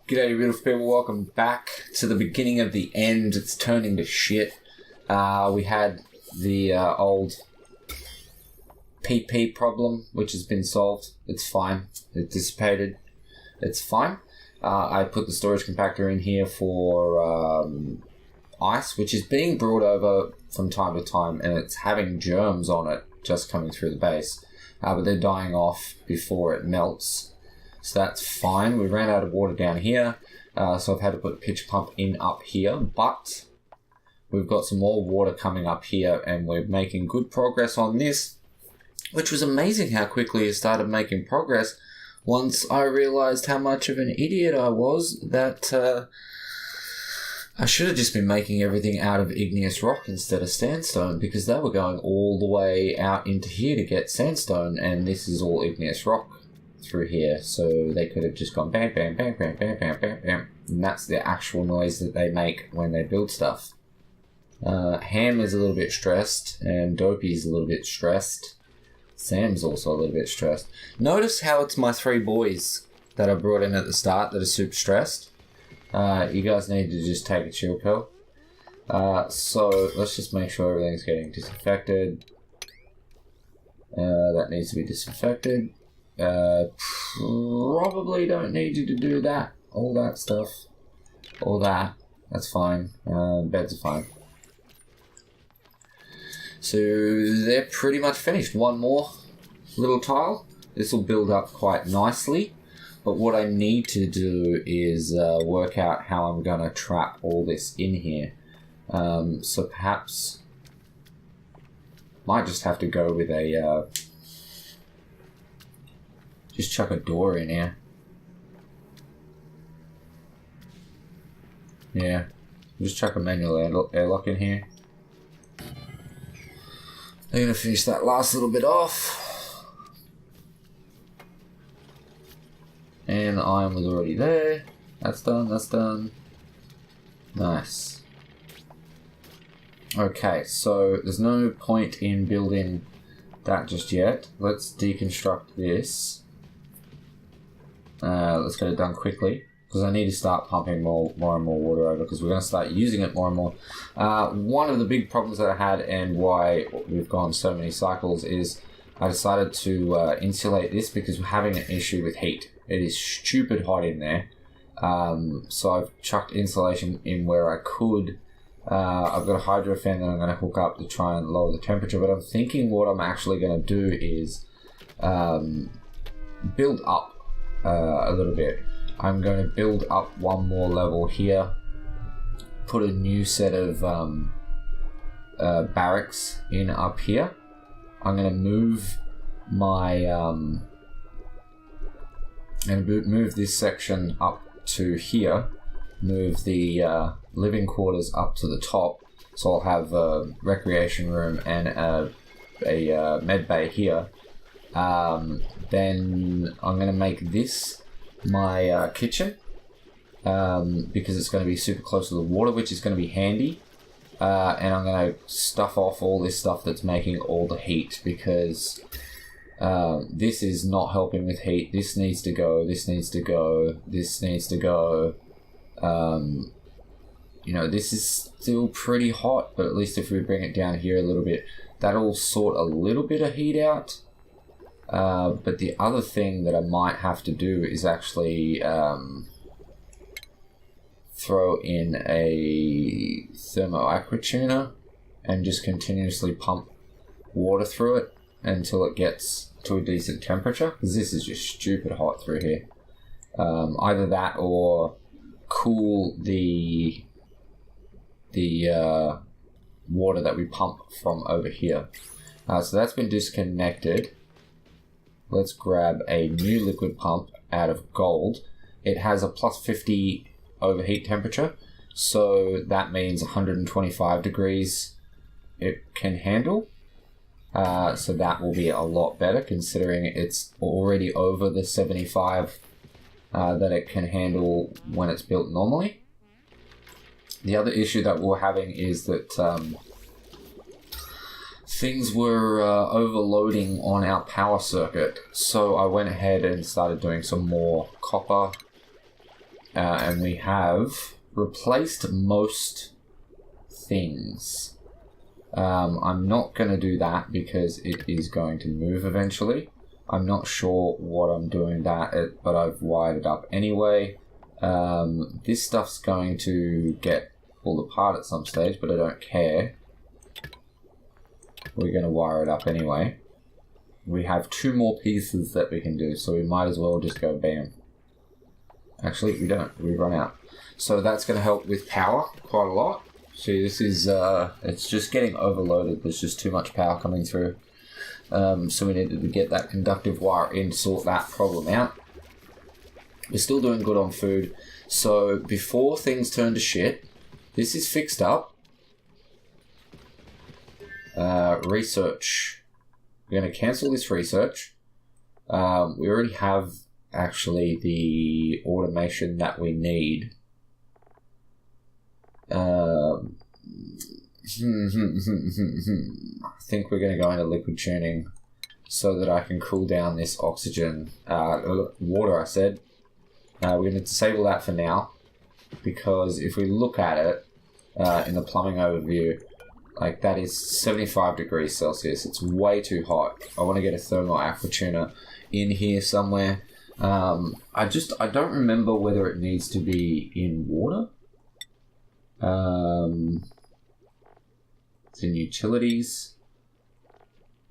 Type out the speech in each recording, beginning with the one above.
G'day, beautiful people. Welcome back to the beginning of the end. It's turning to shit. We had the old PP problem, which has been solved. It's fine. It dissipated. It's fine. I put the storage compactor in here for ice, which is being brought over from time to time, and it's having germs on it just coming through the base. But they're dying off before it melts. So that's fine. We ran out of water down here, so I've had to put a pitch pump in up here, but we've got some more water coming up here, and we're making good progress on this, which was amazing how quickly I started making progress once I realized how much of an idiot I was, that I should have just been making everything out of igneous rock instead of sandstone, because they were going all the way out into here to get sandstone, and this is all igneous rock through here, so they could have just gone bam, bam, bam, bam, bam, bam, bam, bam, and that's the actual noise that they make when they build stuff. Ham is a little bit stressed, and Dopey's a little bit stressed. Sam's also a little bit stressed. Notice how it's my three boys that I brought in at the start that are super stressed. You guys need to just take a chill pill. So let's just make sure everything's getting disinfected. That needs to be disinfected. Probably don't need you to do that. All that stuff. All that. That's fine. Beds are fine. So they're pretty much finished. One more little tile. This will build up quite nicely. But what I need to do is work out how I'm going to trap all this in here. So perhaps might just have to go with a... just chuck a door in here. Yeah. Just chuck a manual airlock in here. They're going to finish that last little bit off. And iron was already there. That's done, that's done. Nice. Okay, so there's no point in building that just yet. Let's deconstruct this. Let's get it done quickly, because I need to start pumping more and more water over, because we're going to start using it more and more. One of the big problems that I had, and why we've gone so many cycles, is I decided to insulate this because we're having an issue with heat. It is stupid hot in there. So I've chucked insulation in where I could. I've got a hydro fan that I'm going to hook up to try and lower the temperature, but I'm thinking what I'm actually going to do is build up a little bit. I'm going to build up one more level here, put a new set of barracks in up here. I'm going to move my move this section up to here, move the living quarters up to the top, so I'll have a recreation room and a med bay here. Then I'm going to make this my kitchen, because it's going to be super close to the water, which is going to be handy. And I'm going to stuff off all this stuff that's making all the heat, because this is not helping with heat. This needs to go, this needs to go, this needs to go. You know, this is still pretty hot, but at least if we bring it down here a little bit, that'll sort a little bit of heat out. But the other thing that I might have to do is actually throw in a thermo-aquatuner and just continuously pump water through it until it gets to a decent temperature, because this is just stupid hot through here. Either that or cool the water that we pump from over here. So that's been disconnected. Let's grab a new liquid pump out of gold. It has a plus 50 overheat temperature, so that means 125 degrees it can handle. So that will be a lot better, considering it's already over the 75 that it can handle when it's built normally. The other issue that we're having is that things were overloading on our power circuit, so I went ahead and started doing some more copper and we have replaced most things. I'm not going to do that because it is going to move eventually. I'm not sure what I'm doing that at, but I've wired it up anyway. This stuff's going to get pulled apart at some stage, but I don't care. We're going to wire it up anyway. We have 2 more pieces that we can do, so we might as well just go bam. Actually, we don't. We run out. So that's going to help with power quite a lot. See, this is, it's just getting overloaded. There's just too much power coming through. So we needed to get that conductive wire in to sort that problem out. We're still doing good on food. So before things turn to shit, this is fixed up. Research. We're going to cancel this research. We already have, actually, the automation that we need. I think we're going to go into liquid tuning so that I can cool down this oxygen. Water, I said. We're going to disable that for now, because if we look at it in the plumbing overview, like that is 75 degrees Celsius. It's way too hot. I want to get a thermal aqua tuner in here somewhere. I don't remember whether it needs to be in water. It's in utilities.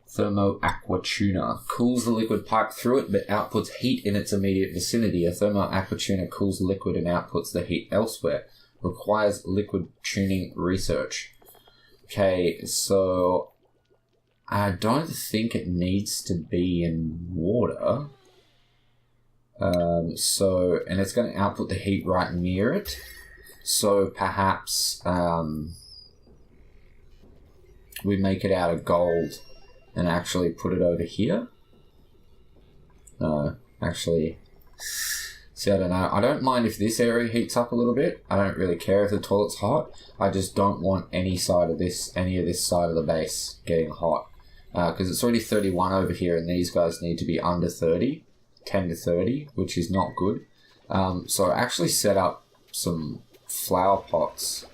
Thermo aqua tuner cools the liquid pipe through it, but outputs heat in its immediate vicinity. A thermo aqua tuner cools the liquid and outputs the heat elsewhere. Requires liquid tuning research. Okay, so I don't think it needs to be in water. And it's going to output the heat right near it. So perhaps we make it out of gold and actually put it over here. No, actually, see, I don't know. I don't mind if this area heats up a little bit. I don't really care if the toilet's hot. I just don't want any of this side of the base getting hot. Because it's already 31 over here and these guys need to be under 30, 10 to 30, which is not good. So I actually set up some flower pots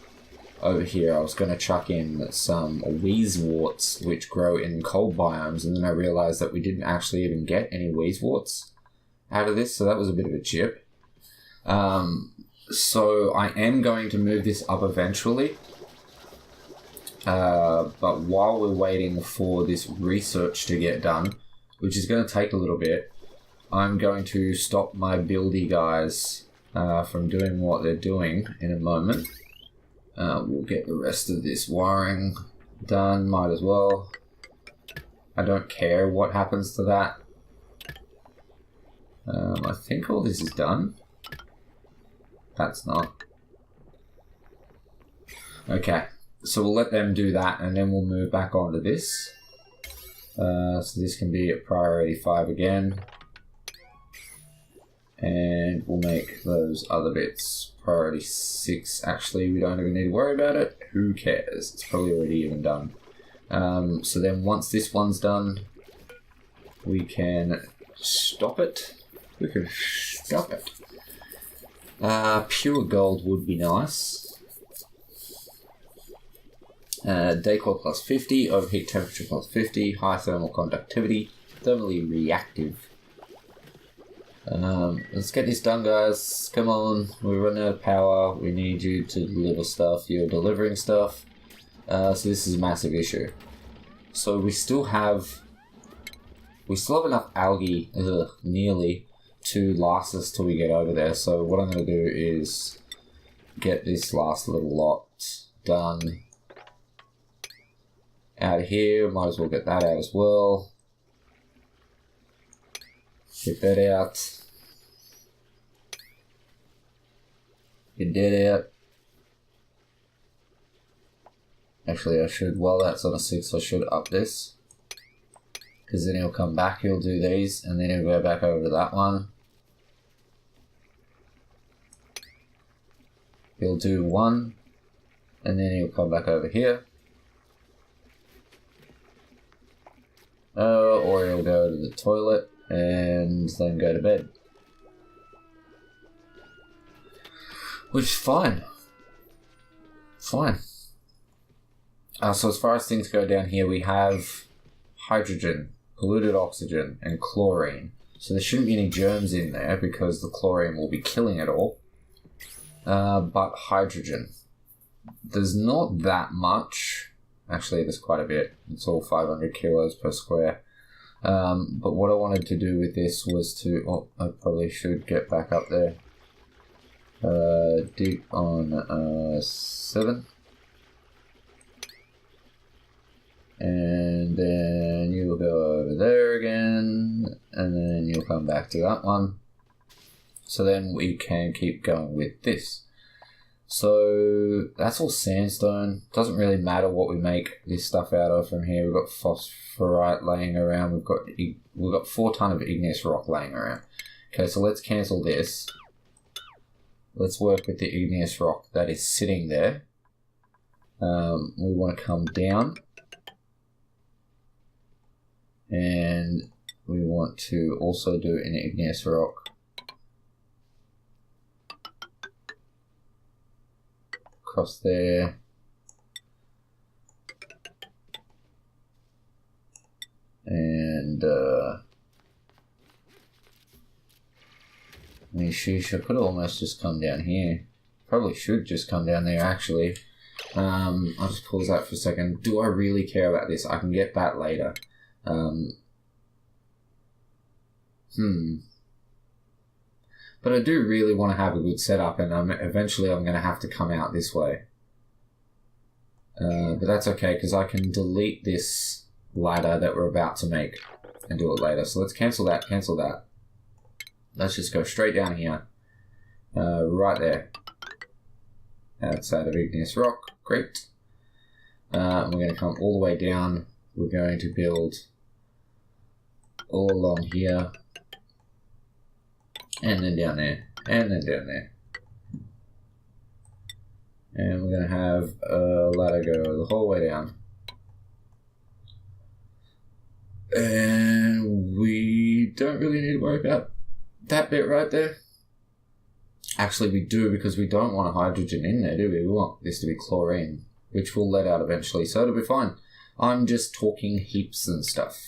over here. I was going to chuck in some wheezeworts which grow in cold biomes, and then I realized that we didn't actually even get any wheezeworts out of this, so that was a bit of a chip. So I am going to move this up eventually, but while we're waiting for this research to get done, which is going to take a little bit, I'm going to stop my buildy guys from doing what they're doing in a moment. We'll get the rest of this wiring done, might as well. I don't care what happens to that. I think all this is done. That's not. Okay, so we'll let them do that and then we'll move back onto this. So this can be at priority 5 again. And we'll make those other bits priority 6. Actually, we don't even need to worry about it. Who cares? It's probably already even done. So then once this one's done, we can stop it. We can stop it. Pure gold would be nice. Decor plus 50, overheat temperature plus 50, high thermal conductivity, thermally reactive. Let's get this done, guys. Come on, we're running out of power. We need you to deliver stuff. You're delivering stuff. So this is a massive issue. So we still have enough algae, nearly, to last us till we get over there. So what I'm going to do is get this last little lot done out of here. Might as well get that out as well. Get that out. Get that out. Actually, I should, while that's on a 6, I should up this. Because then he'll come back, he'll do these, and then he'll go back over to that one. He'll do one, and then he'll come back over here. Or he'll go to the toilet and then go to bed. Which is fine. Fine. So as far as things go down here, we have hydrogen, polluted oxygen, and chlorine. So there shouldn't be any germs in there because the chlorine will be killing it all. But hydrogen. There's not that much. Actually, there's quite a bit. It's all 500 kilos per square. But what I wanted to do with this was to... Oh, I probably should get back up there. Dig on 7. And then you'll go over there again. And then you'll come back to that one. So then we can keep going with this. So that's all sandstone. Doesn't really matter what we make this stuff out of from here. We've got phosphorite laying around. We've got 4 ton of igneous rock laying around. Okay, so let's cancel this. Let's work with the igneous rock that is sitting there. We want to come down. And we want to also do an igneous rock. Across there. And I mean, I could almost just come down here. Probably should just come down there actually. I'll just pause that for a second. Do I really care about this? I can get that later. But I do really want to have a good setup, and eventually I'm going to have to come out this way. But that's okay, because I can delete this ladder that we're about to make and do it later. So let's cancel that, cancel that. Let's just go straight down here. Right there. Outside of igneous rock. Great. We're going to come all the way down. We're going to build all along here. And then down there. And then down there. And we're going to have a ladder go the whole way down. And we don't really need to worry about that bit right there. Actually, we do, because we don't want a hydrogen in there, do we? We want this to be chlorine, which will let out eventually, so it'll be fine. I'm just talking heaps and stuff.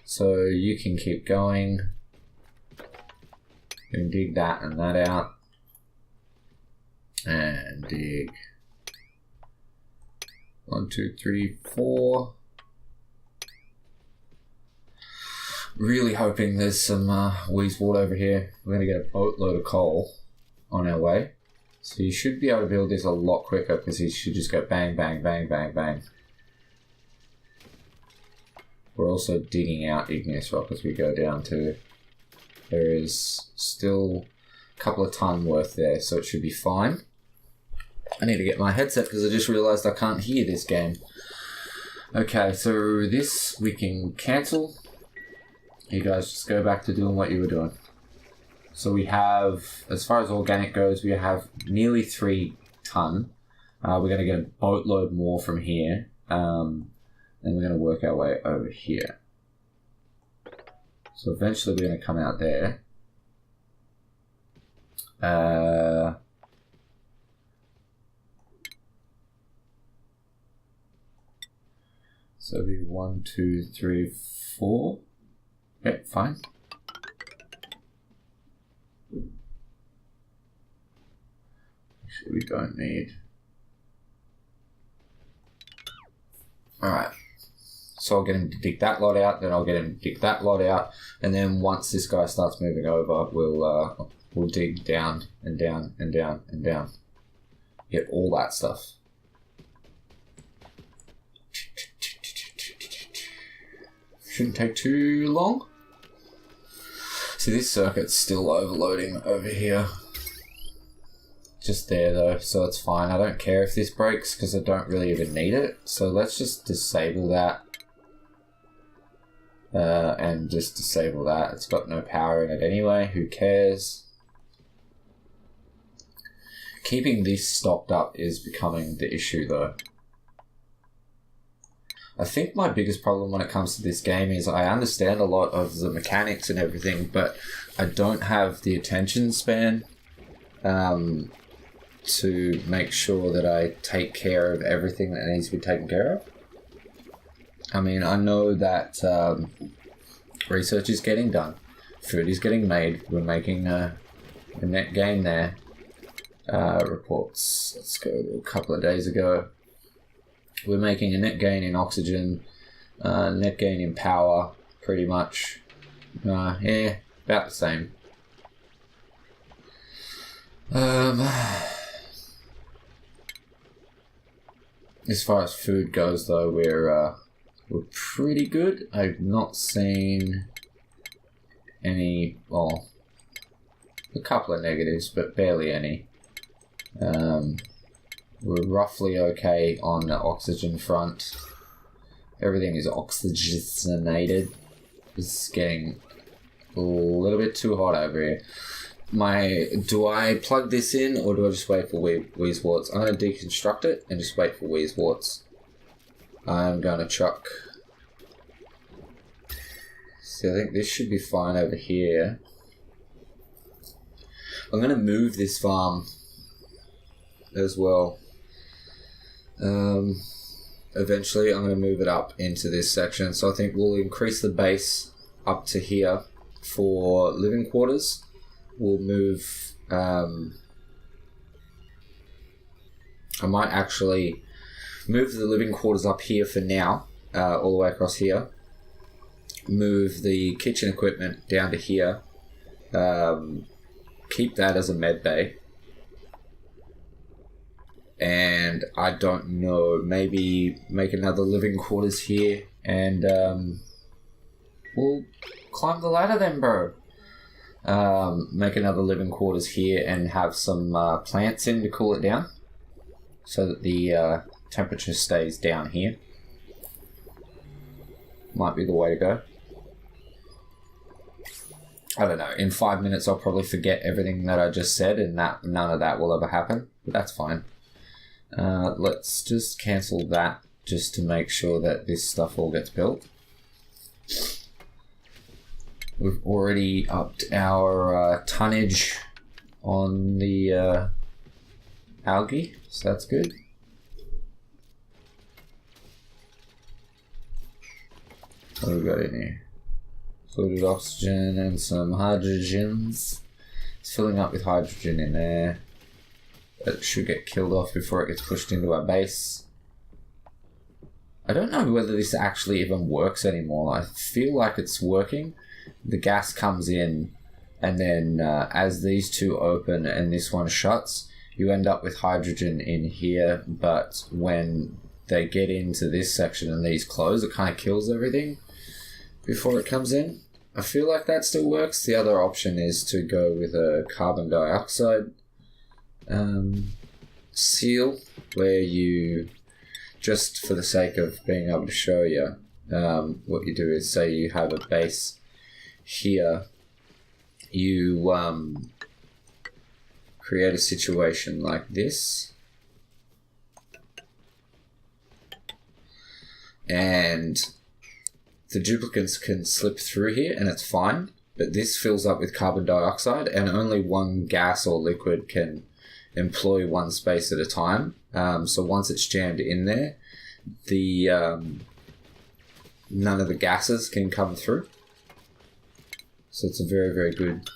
So you can keep going. You can dig that and that out. And dig 1, 2, 3, 4. Really hoping there's some Weezewood over here. We're going to get a boatload of coal on our way. So you should be able to build this a lot quicker, because you should just go bang, bang, bang, bang, bang. We're also digging out igneous rock as we go down too. There is still a couple of ton worth there, so it should be fine. I need to get my headset because I just realised I can't hear this game. Okay, so this we can cancel. You guys just go back to doing what you were doing. So we have, as far as organic goes, we have nearly 3 ton. We're going to get a boatload more from here. And we're going to work our way over here. So eventually we're going to come out there. So it'll be 1, 2, 3, 4. Okay, fine. Actually, we don't need. Alright. So I'll get him to dig that lot out, then I'll get him to dig that lot out, and then once this guy starts moving over, we'll dig down and down and down and down. Get all that stuff. Shouldn't take too long. See, this circuit's still overloading over here. Just there though, so it's fine. I don't care if this breaks because I don't really even need it. So let's just disable that. And just disable that. It's got no power in it anyway. Who cares? Keeping this stocked up is becoming the issue though. I think my biggest problem when it comes to this game is I understand a lot of the mechanics and everything, but I don't have the attention span to make sure that I take care of everything that needs to be taken care of. I mean, I know that research is getting done. Food is getting made. We're making a net gain there. Reports. Let's go to a couple of days ago. We're making a net gain in oxygen, net gain in power, pretty much. Yeah, about the same. As far as food goes, though, we're pretty good. I've not seen any, well, a couple of negatives, but barely any. We're roughly okay on the oxygen front. Everything is oxygenated. It's getting a little bit too hot over here. Do I plug this in, or do I just wait for Wheezewarts? I'm going to deconstruct it and just wait for Wheezewarts. I'm going to chuck. See, I think this should be fine over here. I'm going to move this farm as well. Eventually, I'm going to move it up into this section. So I think we'll increase the base up to here for living quarters. We'll move. I might actually move the living quarters up here for now, all the way across here. Move the kitchen equipment down to here. Keep that as a med bay. And I don't know, maybe make another living quarters here, and we'll climb the ladder then, bro. Make another living quarters here and have some plants in to cool it down, so that the temperature stays down here. Might be the way to go. I don't know, in 5 minutes I'll probably forget everything that I just said, and that none of that will ever happen, but that's fine. Let's just cancel that just to make sure that this stuff all gets built. We've already upped our tonnage on the algae, so that's good. What have we got in here? Fluid oxygen and some hydrogens. It's filling up with hydrogen in there. It should get killed off before it gets pushed into our base. I don't know whether this actually even works anymore. I feel like it's working. The gas comes in, and then as these two open and this one shuts, you end up with hydrogen in here, but when they get into this section and these close, it kind of kills everything before it comes in. I feel like that still works. The other option is to go with a carbon dioxide seal, where you, just for the sake of being able to show you, what you do is, say you have a base here, you create a situation like this, and the duplicates can slip through here and it's fine, but this fills up with carbon dioxide, and only one gas or liquid can employ one space at a time. So once it's jammed in there, the none of the gases can come through. So it's a very, very good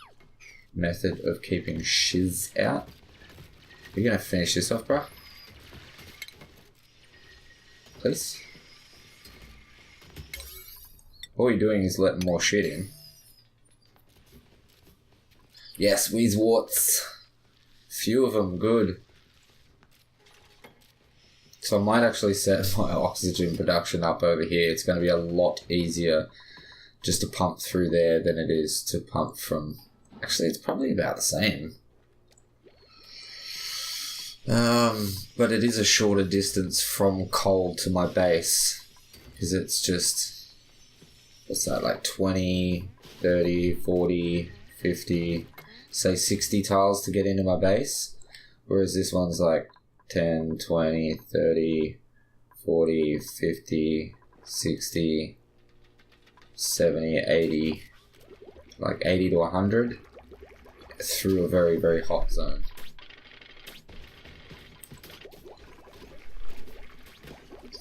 method of keeping shiz out. You're gonna finish this off, bro? Please? All you're doing is letting more shit in. Yes, Wheezewarts. Few of them, good. So I might actually set my oxygen production up over here. It's going to be a lot easier just to pump through there than it is to pump from... Actually, it's probably about the same. But it is a shorter distance from coal to my base, because it's just... What's that, like 20, 30, 40, 50, say 60 tiles to get into my base? Whereas this one's like 10, 20, 30, 40, 50, 60, 70, 80, like 80 to 100 through a very, very hot zone.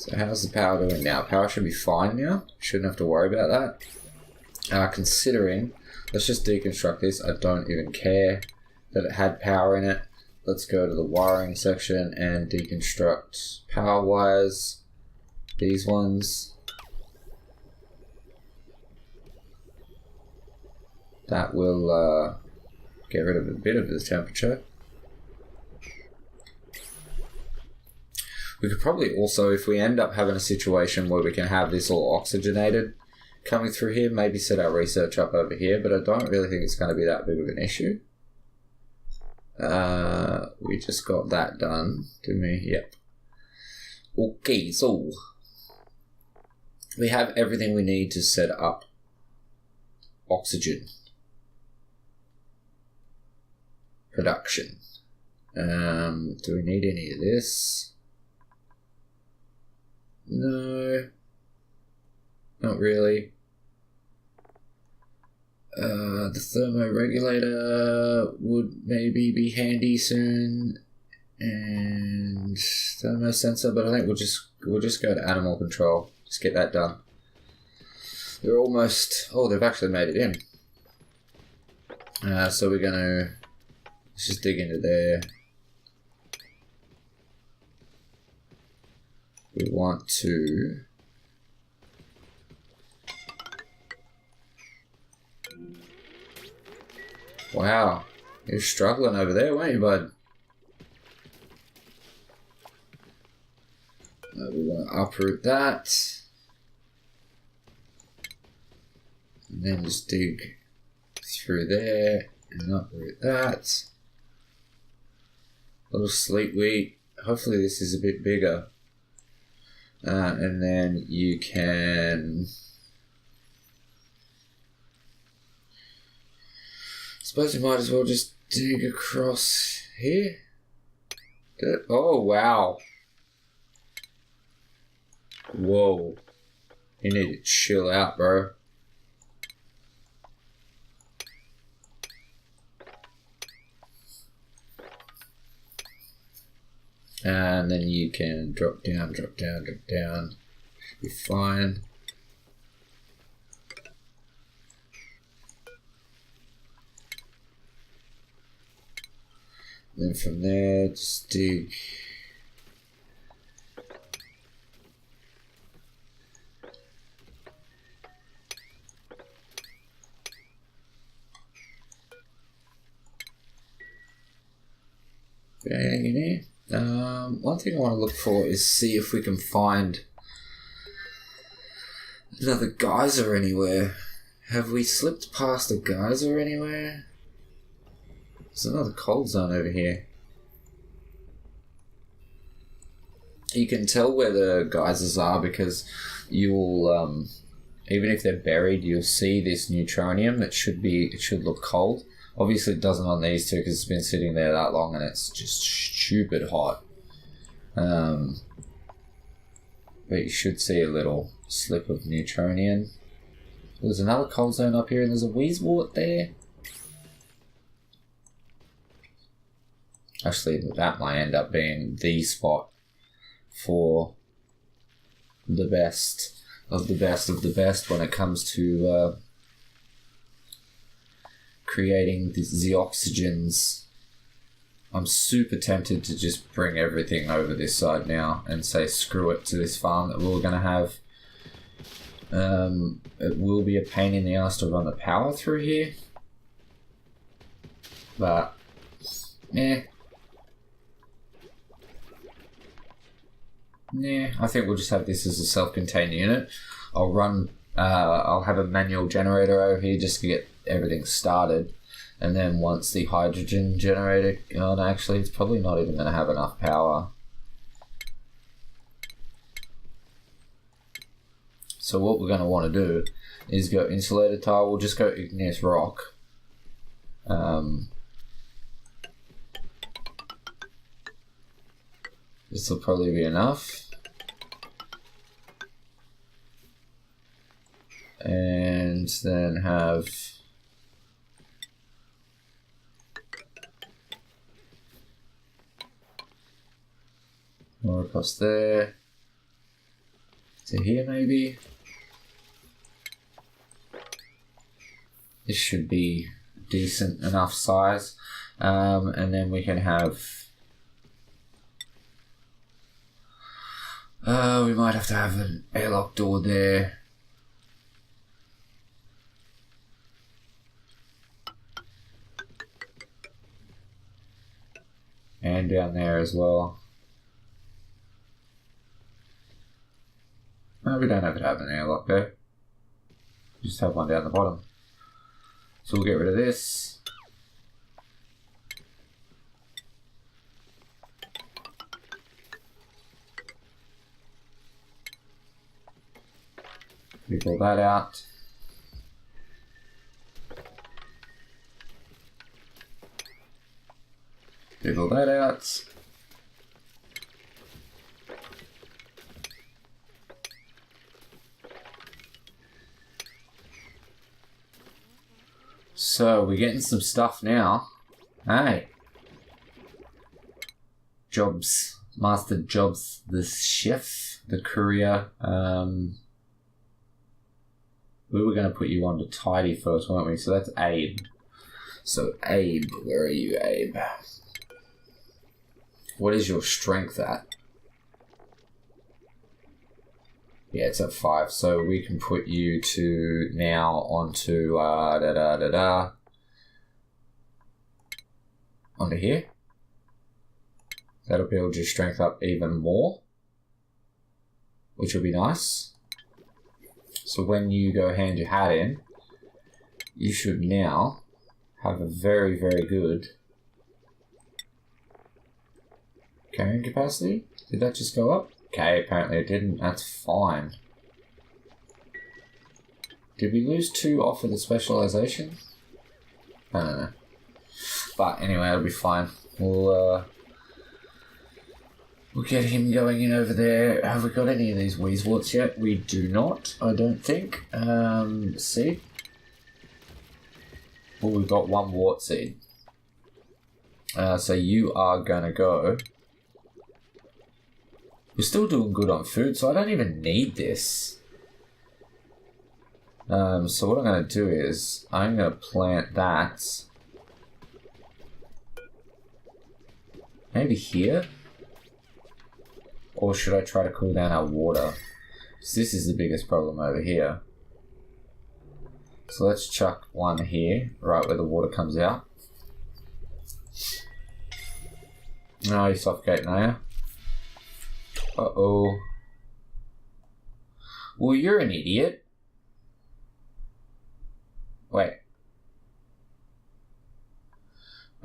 So how's the power doing now? Power should be fine now. Shouldn't have to worry about that. Considering, let's just deconstruct this. I don't even care that it had power in it. Let's go to the wiring section and deconstruct power wires. These ones. That will get rid of a bit of the temperature. We could probably also, if we end up having a situation where we can have this all oxygenated coming through here, maybe set our research up over here, but I don't really think it's going to be that big of an issue. We just got that done, didn't we? Yep. Okay, so we have everything we need to set up oxygen production. Do we need any of this? No, not really. The thermoregulator would maybe be handy soon, and thermosensor, but I think we'll just go to animal control. Just get that done. They're almost. Oh, they've actually made it in. So we're gonna let's just dig into there. We want to wow, you're struggling over there, weren't you, bud? We want to uproot that. And then just dig through there and uproot that. Little sleep wheat. Hopefully this is a bit bigger. And then you can... suppose you might as well just dig across here. Oh, wow. Whoa. You need to chill out, bro. And then you can drop down, drop down, drop down. Should be fine. Then from there, just dig. Anything in here? One thing I want to look for is see if we can find another geyser anywhere. Have we slipped past a geyser anywhere? There's another cold zone over here. You can tell where the geysers are because you'll, even if they're buried, you'll see this neutronium. It should look cold. Obviously it doesn't on these two because it's been sitting there that long and it's just stupid hot. But you should see a little slip of neutronium. There's another cold zone up here and there's a wheezewort there. Actually, that might end up being the spot for the best of the best of the best when it comes to creating the oxygens. I'm super tempted to just bring everything over this side now and say screw it to this farm that we're going to have. It will be a pain in the ass to run the power through here. But, I think we'll just have this as a self-contained unit. I'll have a manual generator over here just to get everything started. And then once the hydrogen generator... Oh, no, actually, it's probably not even going to have enough power. So what we're going to want to do is go insulated tile. We'll just go igneous rock. This will probably be enough. And then have... more across there. to here maybe. This should be decent enough size. And then we can have... we might have to have an airlock door there. And down there as well. No, we don't have to have an airlock there. Just have one down the bottom. So we'll get rid of this. We pull that out. Pull that out. So we're getting some stuff now. Hey. Jobs. Master Jobs, the chef, the courier. We were going to put you on to tidy first, weren't we? So that's Abe. So Abe, where are you, Abe? What is your strength at? Yeah, it's at 5. So we can put you to now onto onto here. That'll build your strength up even more, which will be nice. So when you go hand your hat in, you should now have a very, very good carrying capacity. Did that just go up? Okay, apparently it didn't. That's fine. Did we lose 2 off of the specialization? I don't know. But anyway, it'll be fine. We'll get him going in over there. Have we got any of these Weezeworts yet? We do not, I don't think. Seed. Well, we've got 1 wart seed. So you are gonna go. We're still doing good on food, so I don't even need this. So what I'm gonna do is, I'm gonna plant that. Maybe here? Or should I try to cool down our water? So this is the biggest problem over here. So let's chuck 1 here, right where the water comes out. No, you're suffocating, are you? Uh-oh. Well, you're an idiot. Wait.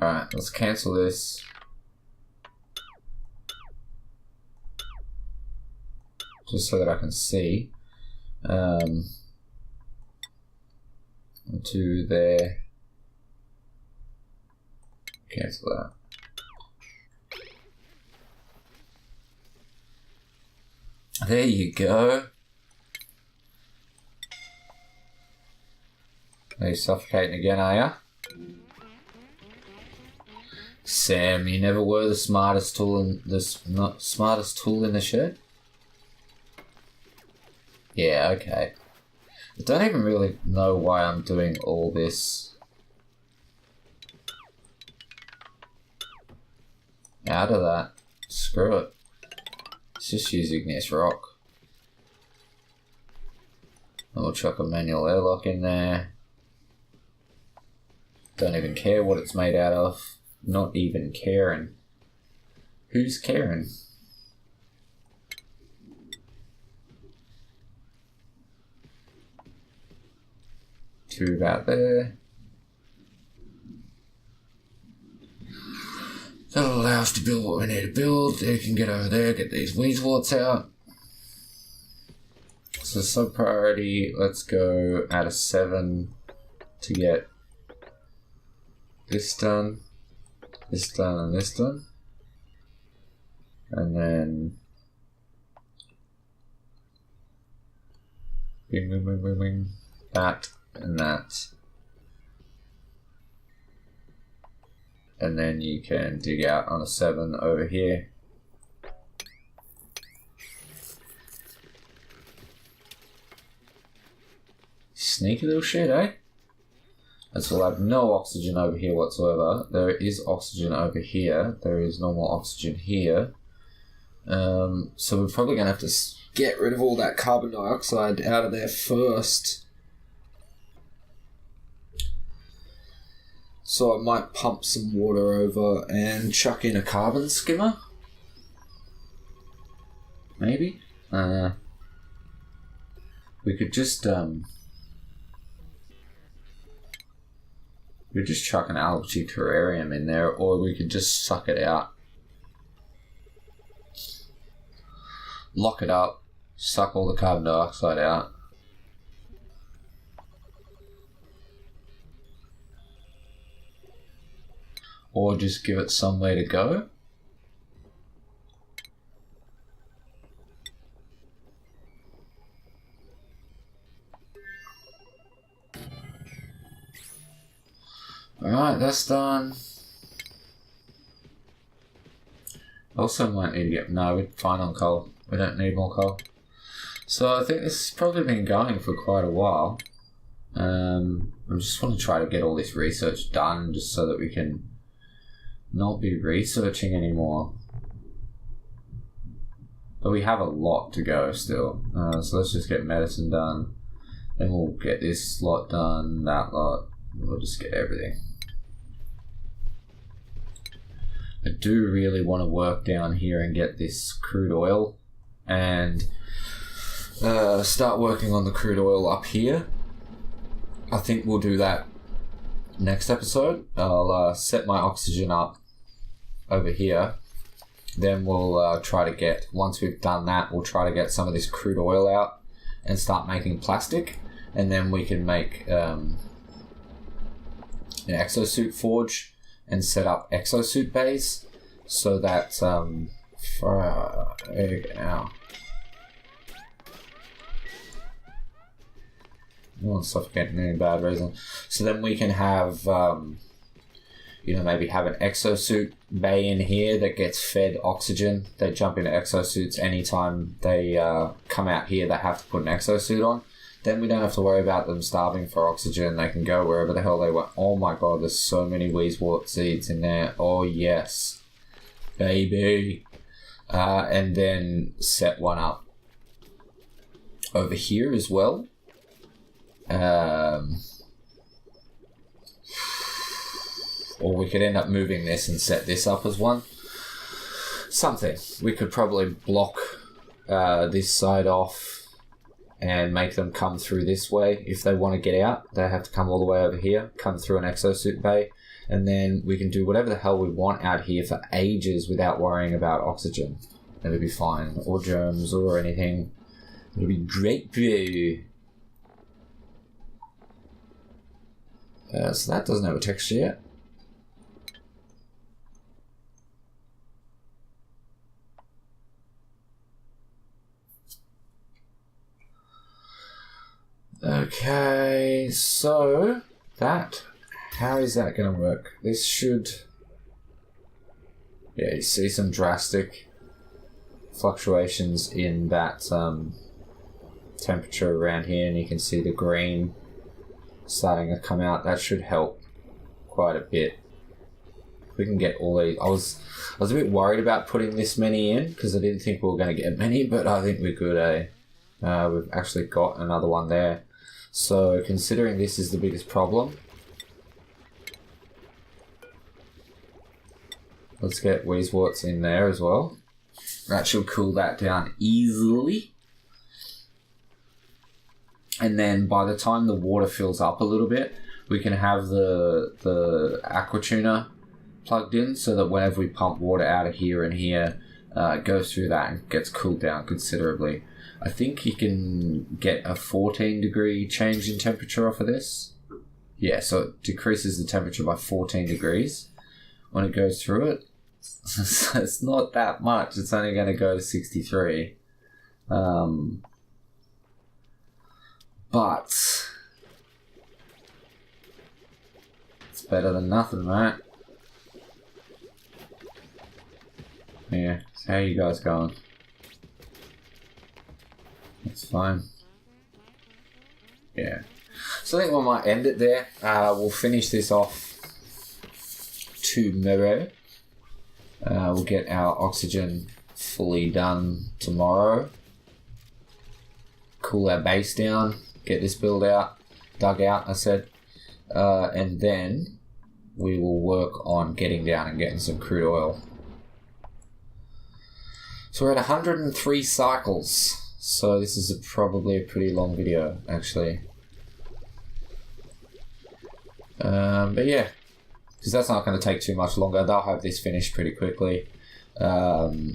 Alright, let's cancel this. Just so that I can see. To there. Cancel that. There you go. Are you suffocating again, are ya? Sam, you never were the smartest tool in smartest tool in the shed? Yeah, okay. I don't even really know why I'm doing all this. Out of that. Screw it. Let's just use igneous rock. And we'll chuck a manual airlock in there. Don't even care what it's made out of. Not even caring. Who's caring? Two about there. That'll allow us to build what we need to build. They can get over there, get these Weezeworts out. So sub priority, let's go at a 7 to get this done, and this done. And then bing, that and that. And then you can dig out on a 7 over here. sneaky little shit, eh? So we'll have no oxygen over here whatsoever. There is oxygen over here. There is normal oxygen here. So we're probably going to have to get rid of all that carbon dioxide out of there first. So I might pump some water over and chuck in a carbon skimmer. Maybe. We could just chuck an algae terrarium in there, or we could just suck it out. Lock it up, suck all the carbon dioxide out. Or just give it somewhere to go. Alright, that's done. Also might need to get... No, we're fine on coal. We don't need more coal. So I think this has probably been going for quite a while. I just want to try to get all this research done just so that we can not be researching anymore. But we have a lot to go still. So let's just get medicine done. Then we'll get this lot done, that lot. We'll just get everything. I do really want to work down here and get this crude oil and start working on the crude oil up here. I think we'll do that next episode. I'll set my oxygen up over here. Then we'll try to get, once we've done that, we'll try to get some of this crude oil out and start making plastic. And then we can make an exosuit forge and set up exosuit bays so that no one's suffocating any bad reason. So then we can have maybe have an exosuit bay in here that gets fed oxygen. They jump into exosuits anytime they come out here. They have to put an exosuit on. Then we don't have to worry about them starving for oxygen. They can go wherever the hell they want. Oh my god, there's so many Weezewort seeds in there. Oh yes. Baby. And then set one up over here as well. Or we could end up moving this and set this up as one. Something. We could probably block this side off and make them come through this way. If they want to get out, they have to come all the way over here, come through an exosuit bay, and then we can do whatever the hell we want out here for ages without worrying about oxygen. It'll be fine, or germs, or anything. It'll be great, bro. So that doesn't have a texture yet. Okay, so how is that going to work? This should, yeah, you see some drastic fluctuations in that temperature around here, and you can see the green starting to come out. That should help quite a bit. If we can get all these, I was a bit worried about putting this many in because I didn't think we were going to get many, but I think we're good, eh? We've actually got another one there. So considering this is the biggest problem, let's get Weezeworts in there as well. That should cool that down easily. And then by the time the water fills up a little bit, we can have the aqua tuner plugged in so that whenever we pump water out of here and here, it goes through that and gets cooled down considerably. I think you can get a 14 degree change in temperature off of this. Yeah, so it decreases the temperature by 14 degrees when it goes through it. So it's not that much. It's only going to go to 63. But it's better than nothing, right? Yeah, so how you guys going? It's fine. Yeah. So I think we might end it there. We'll finish this off tomorrow. We'll get our oxygen fully done tomorrow. Cool our base down. Get this build out. Dug out, I said. And then we will work on getting down and getting some crude oil. So we're at 103 cycles. So this is probably a pretty long video, actually. But yeah, because that's not going to take too much longer. They'll have this finished pretty quickly. No,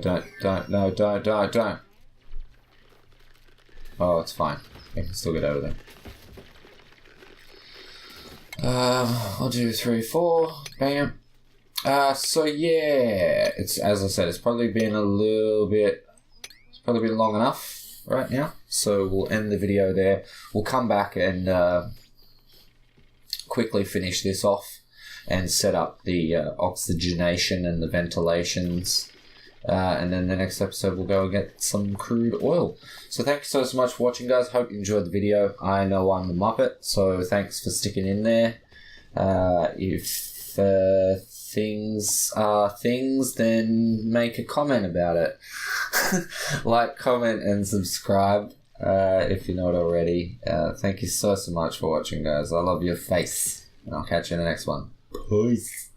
don't. Oh, it's fine. I can still get over there. 1, 2, 3, 4. Bam. So yeah, it's, as I said, it's probably been a little bit, it's probably been long enough right now. So we'll end the video there. We'll come back and quickly finish this off and set up the oxygenation and the ventilations. And then the next episode we'll go and get some crude oil. So thanks so much for watching, guys. Hope you enjoyed the video. I know I'm the Muppet, so thanks for sticking in there. If things are things, then make a comment about it. Like, comment, and subscribe if you're not already. Thank you so much for watching, guys. I love your face. And I'll catch you in the next one. Peace.